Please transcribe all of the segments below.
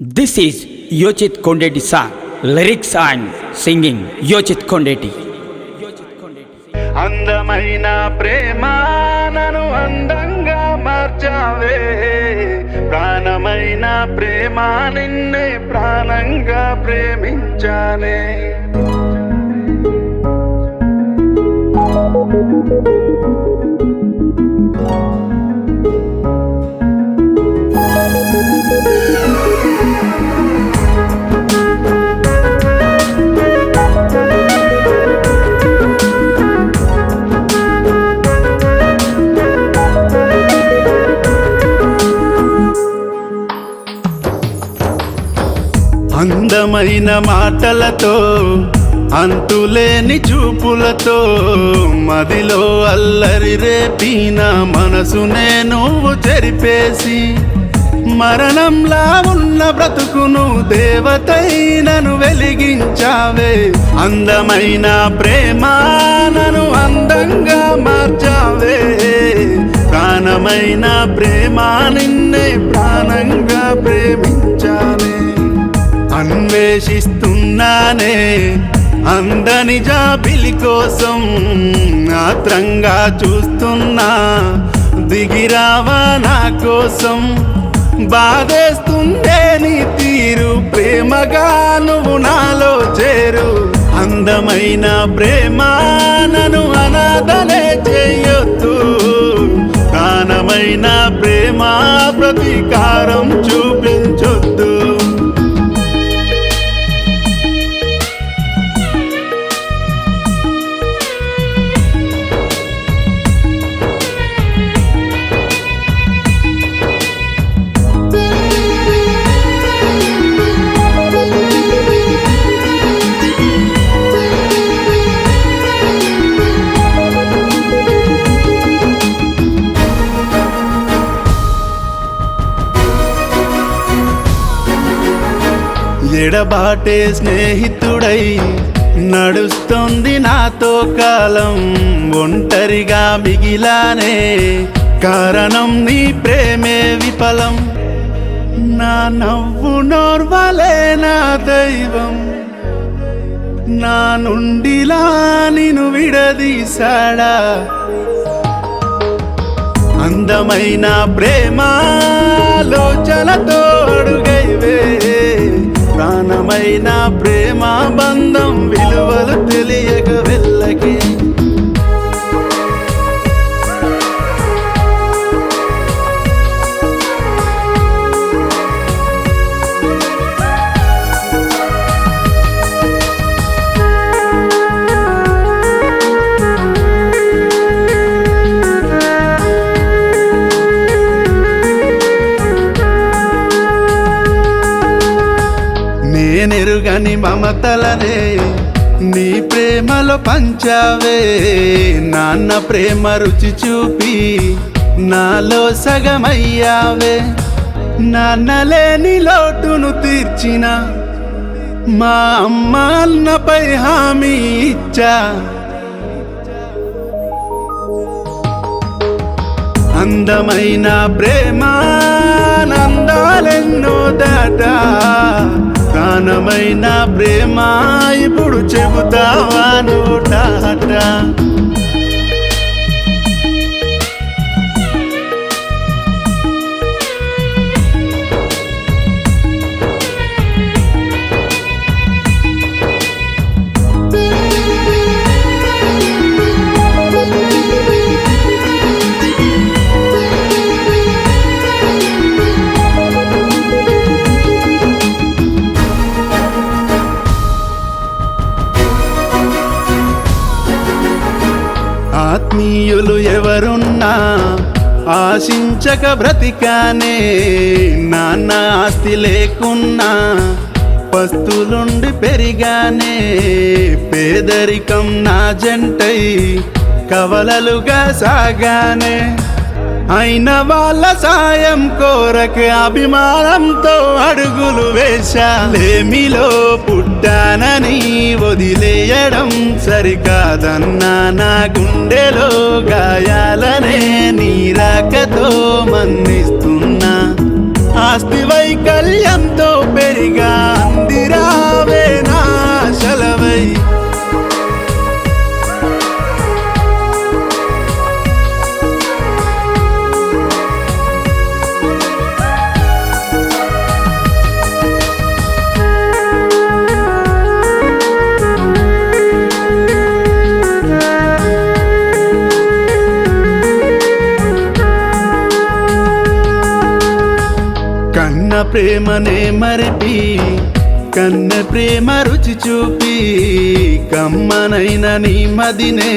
This is Yochit Kondeti song, lyrics and singing Yochit Kondeti. అందమైన ప్రేమ నన్ను అందంగా మార్చావే, ప్రాణమైన ప్రేమ నిన్నే ప్రాణంగా ప్రేమించానే. అందమైన మాటలతో అంతులేని చూపులతో మదిలో అల్లరి రేపిన మనసునే నువ్వు చెరిపేసి, మరణంలా ఉన్న బ్రతుకును దేవతైనను వెలిగించావే. అందమైన ప్రేమ నన్ను అందంగా మార్చావే, ప్రాణమైన ప్రేమ నిన్నే ప్రాణంగా ప్రేమించానే. అన్వేషిస్తున్నానే అందని జాబిలి కోసం, ఆత్రంగా చూస్తున్నా దిగిరావా నా కోసం. బాధేస్తుందే నీ తీరు, ప్రేమగా నువ్వు నాలో చేరు. అందమైన ప్రేమ నన్ను అనాథనే చేయొద్దు, ప్రాణమైన ప్రేమ ప్రతీకారం చూపించొద్దు. ఎడబాటే స్నేహితుడై నడుస్తోంది నాతో కాలం, ఒంటరిగా మిగిలానే కారణం నీ ప్రేమే విఫలం. నా నవ్వు నోర్వలే నా దైవం, నా నుండిలా నిన్ను విడదీశాడా. అందమైన ప్రేమ లోచనతో అడుగైవే, ప్రాణమైన ప్రేమ బంధం విలువలు తెలియక వెళ్ళకే. నేనెరుగని మమతలనే నీ ప్రేమలో పంచావే, నాన్న ప్రేమ రుచి చూపి నాలో సగమయ్యావే. నాన్న లేని లోటును తీర్చిన మా అమ్మ అన్నపై హామీ ఇచ్చా. అందమైన ప్రేమ నందాలెన్నో దాటా, ప్రాణమైన ప్రేమ ఇప్పుడు చెబుతావా నోటాట. ఆత్మీయులు ఎవరున్నా ఆశించక బ్రతికానే, నాన్న ఆస్తి లేకున్నా పస్తులుండి పెరిగానే. పేదరికం నా జంటై కవలలుగా సాగానే, అయిన వాళ్ళ సాయం కోరక అభిమానంతో అడుగులు వేశా. లేమిలో పుట్టానని వదిలేయడం సరికాదన్నా, నా గుండెలో గాయాలనే నీరాకతో మన్నిస్తున్నా. ఆస్తి వైకల్యంతో హాయిగా అందిరావే నా శలవై. కన్న ప్రేమనే మరిపి కన్న ప్రేమ రుచి చూపి కమ్మనైన నీ మదినే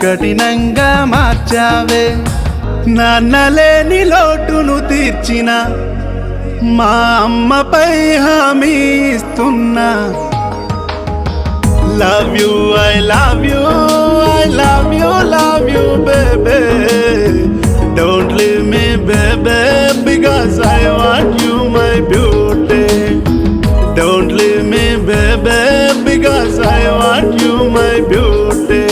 కఠినంగా మార్చావే. నాన్నలేని లోటును తీర్చిన మా అమ్మపై హామీ ఇస్తున్నా. Love you I love you I love you love you baby. Don't leave me baby because I want you my beauty. Don't leave me baby because I want you my beauty.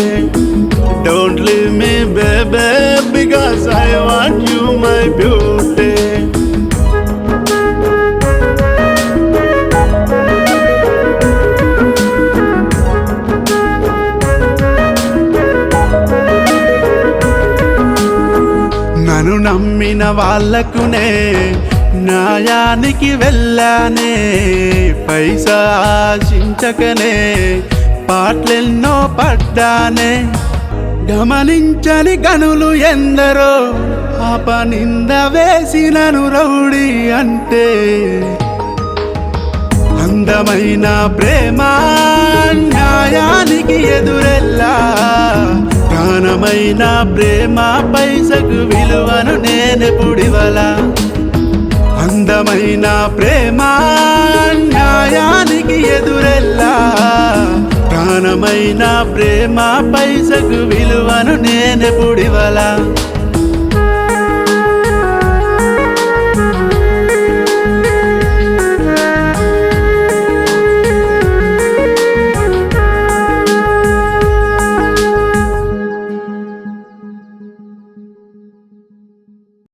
Don't leave me baby because I want you my beauty. నన్ను నమ్మిన వాళ్ళకునే న్యాయానికి వెళ్ళానే. పైసా ఆశించకనే పాటలెన్నో పడ్డానే. గమనించని గనులు ఎందరో అపనింద వేసినను rowdy అంటే. అందమైన ప్రేమ న్యాయానికి ఎదురెల్లా. ప్రాణమైన ప్రేమ పైసకు విలువను నేనెప్పుడివలా. అందమైన ప్రేమ న్యాయానికి ఎదురెల్లా. ప్రాణమైన ప్రేమ పైసకు విలువను నేనెప్పుడివలా.